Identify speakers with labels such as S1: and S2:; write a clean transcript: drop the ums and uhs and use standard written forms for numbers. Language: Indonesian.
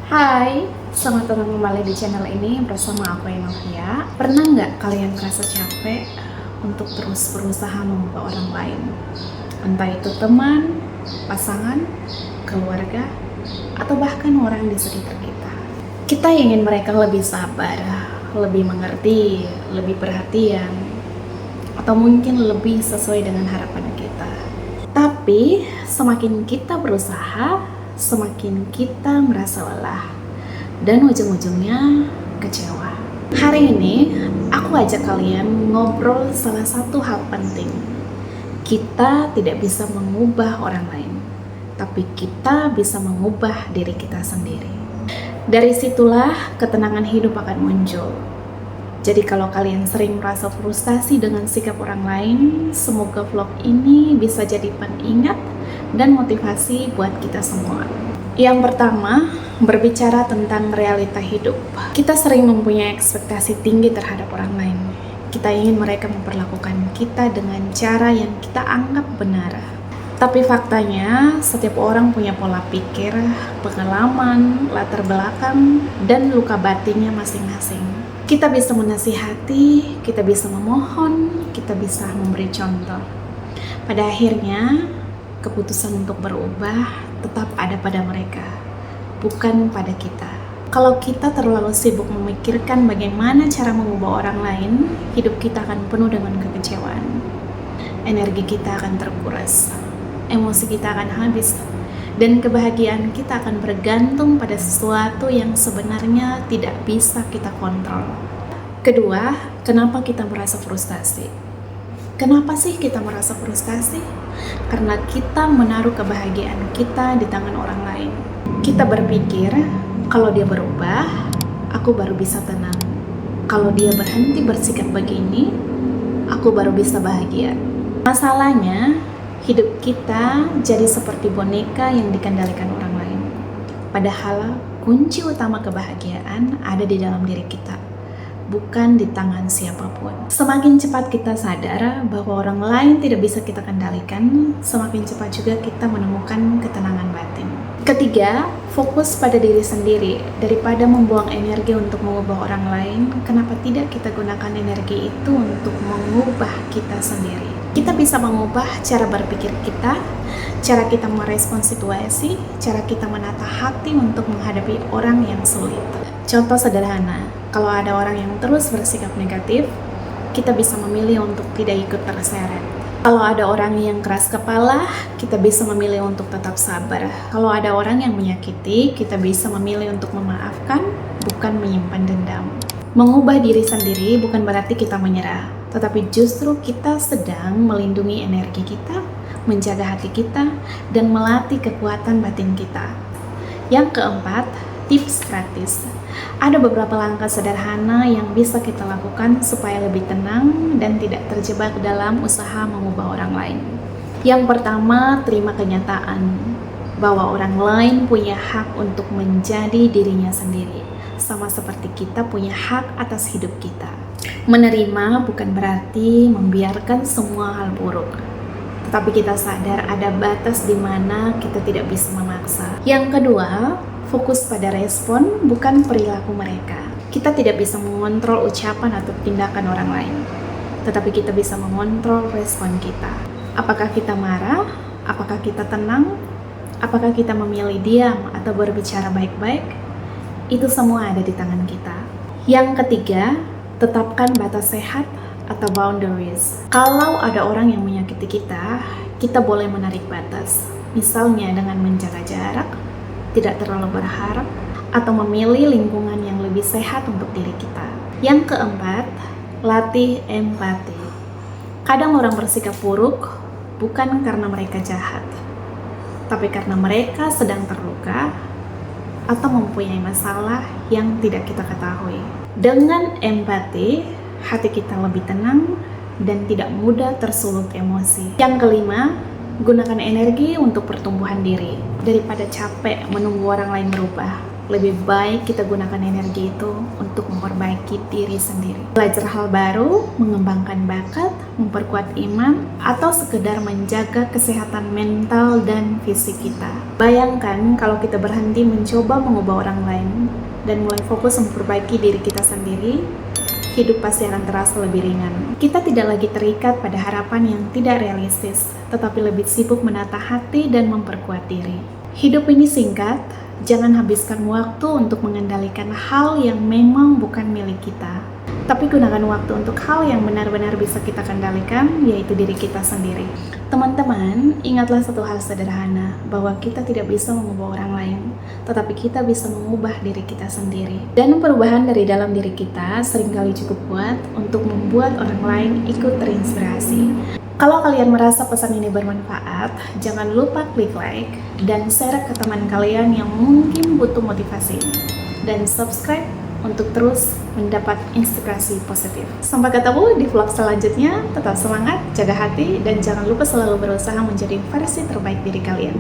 S1: Hai, selamat datang kembali di channel ini bersama aku Enovia. Pernah nggak kalian merasa capek untuk terus berusaha mengubah orang lain? Entah itu teman, pasangan, keluarga, atau bahkan orang di sekitar kita. Kita ingin mereka lebih sabar, lebih mengerti, lebih perhatian, atau mungkin lebih sesuai dengan harapan kita. Tapi semakin kita berusaha, semakin kita merasa lelah dan ujung-ujungnya kecewa. Hari ini aku ajak kalian ngobrol salah satu hal penting. Kita tidak bisa mengubah orang lain, tapi kita bisa mengubah diri kita sendiri. Dari situlah ketenangan hidup akan muncul. Jadi kalau kalian sering merasa frustasi dengan sikap orang lain, semoga vlog ini bisa jadi pengingat dan motivasi buat kita semua. Yang pertama, berbicara tentang realita hidup. Kita sering mempunyai ekspektasi tinggi terhadap orang lain. Kita ingin mereka memperlakukan kita dengan cara yang kita anggap benar. Tapi faktanya, setiap orang punya pola pikir, pengalaman, latar belakang, dan luka batinnya masing-masing. Kita bisa menasihati, kita bisa memohon, kita bisa memberi contoh. Pada akhirnya, keputusan untuk berubah tetap ada pada mereka, bukan pada kita. Kalau kita terlalu sibuk memikirkan bagaimana cara mengubah orang lain, hidup kita akan penuh dengan kekecewaan. Energi kita akan terkuras, emosi kita akan habis, dan kebahagiaan kita akan bergantung pada sesuatu yang sebenarnya tidak bisa kita kontrol. Kedua, kenapa kita merasa frustasi? Kenapa sih kita merasa frustasi? Karena kita menaruh kebahagiaan kita di tangan orang lain. Kita berpikir, kalau dia berubah, aku baru bisa tenang. Kalau dia berhenti bersikap begini, aku baru bisa bahagia. Masalahnya, hidup kita jadi seperti boneka yang dikendalikan orang lain. Padahal kunci utama kebahagiaan ada di dalam diri kita, bukan di tangan siapapun. Semakin cepat kita sadar bahwa orang lain tidak bisa kita kendalikan, semakin cepat juga kita menemukan ketenangan batin. Ketiga, fokus pada diri sendiri. Daripada membuang energi untuk mengubah orang lain, kenapa tidak kita gunakan energi itu untuk mengubah kita sendiri? Kita bisa mengubah cara berpikir kita, cara kita merespon situasi, cara kita menata hati untuk menghadapi orang yang sulit. Contoh sederhana, kalau ada orang yang terus bersikap negatif, kita bisa memilih untuk tidak ikut terseret. Kalau ada orang yang keras kepala, kita bisa memilih untuk tetap sabar. Kalau ada orang yang menyakiti, kita bisa memilih untuk memaafkan, bukan menyimpan dendam. Mengubah diri sendiri bukan berarti kita menyerah, tetapi justru kita sedang melindungi energi kita, menjaga hati kita, dan melatih kekuatan batin kita. Yang keempat, tips praktis. Ada beberapa langkah sederhana yang bisa kita lakukan supaya lebih tenang dan tidak terjebak dalam usaha mengubah orang lain. Yang pertama, terima kenyataan bahwa orang lain punya hak untuk menjadi dirinya sendiri, sama seperti kita punya hak atas hidup kita. Menerima bukan berarti membiarkan semua hal buruk, tetapi kita sadar ada batas di mana kita tidak bisa memaksa. Yang kedua, fokus pada respon, bukan perilaku mereka. Kita tidak bisa mengontrol ucapan atau tindakan orang lain, tetapi kita bisa mengontrol respon kita. Apakah kita marah? Apakah kita tenang? Apakah kita memilih diam atau berbicara baik-baik? Itu semua ada di tangan kita. Yang ketiga, tetapkan batas sehat atau boundaries. Kalau ada orang yang menyakiti kita, kita boleh menarik batas. Misalnya dengan menjaga jarak, tidak terlalu berharap, atau memilih lingkungan yang lebih sehat untuk diri kita. Yang keempat, latih empati. Kadang orang bersikap buruk bukan karena mereka jahat, tapi karena mereka sedang terluka atau mempunyai masalah yang tidak kita ketahui. Dengan empati, hati kita lebih tenang dan tidak mudah tersulut emosi. Yang kelima, gunakan energi untuk pertumbuhan diri. Daripada capek menunggu orang lain berubah, lebih baik kita gunakan energi itu untuk memperbaiki diri sendiri. Belajar hal baru, mengembangkan bakat, memperkuat iman, atau sekedar menjaga kesehatan mental dan fisik kita. Bayangkan kalau kita berhenti mencoba mengubah orang lain dan mulai fokus memperbaiki diri kita sendiri, hidup pasti akan terasa lebih ringan. Kita tidak lagi terikat pada harapan yang tidak realistis, tetapi lebih sibuk menata hati dan memperkuat diri. Hidup ini singkat, jangan habiskan waktu untuk mengendalikan hal yang memang bukan milik kita, tapi gunakan waktu untuk hal yang benar-benar bisa kita kendalikan, yaitu diri kita sendiri. Teman-teman, ingatlah satu hal sederhana, bahwa kita tidak bisa mengubah orang lain, tetapi kita bisa mengubah diri kita sendiri. Dan perubahan dari dalam diri kita seringkali cukup kuat untuk membuat orang lain ikut terinspirasi. Kalau kalian merasa pesan ini bermanfaat, jangan lupa klik like dan share ke teman kalian yang mungkin butuh motivasi. Dan subscribe untuk terus mendapat inspirasi positif. Sampai ketemu di vlog selanjutnya, tetap semangat, jaga hati, dan jangan lupa selalu berusaha menjadi versi terbaik diri kalian.